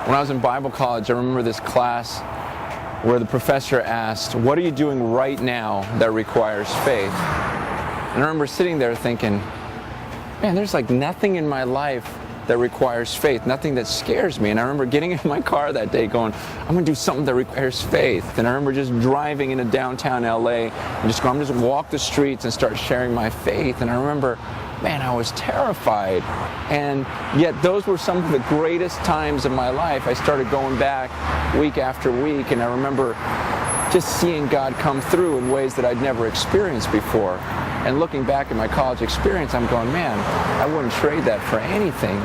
When I was in Bible college, I remember this class where the professor asked, what are you doing right now that requires faith? And I remember sitting there thinking, man, there's like nothing in my life that requires faith, nothing that scares me. And I remember getting in my car that day going, I'm going to do something that requires faith. And I remember just driving into downtown LA and just going, I'm just going to walk the streets and start sharing my faith. And I remember, man, I was terrified. And yet those were some of the greatest times of my life. I started going back week after week, and I remember just seeing God come through in ways that I'd never experienced before. And looking back at my college experience, I'm going, man, I wouldn't trade that for anything.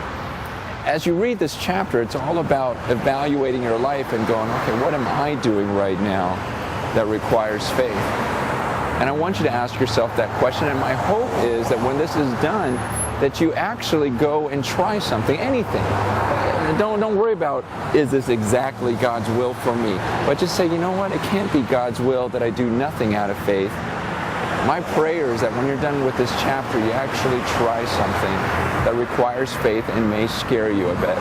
As you read this chapter, it's all about evaluating your life and going, okay, what am I doing right now that requires faith? And I want you to ask yourself that question, and my hope is that when this is done, that you actually go and try something, anything. Don't worry about, is this exactly God's will for me? But just say, you know what, it can't be God's will that I do nothing out of faith. My prayer is that when you're done with this chapter, you actually try something that requires faith and may scare you a bit.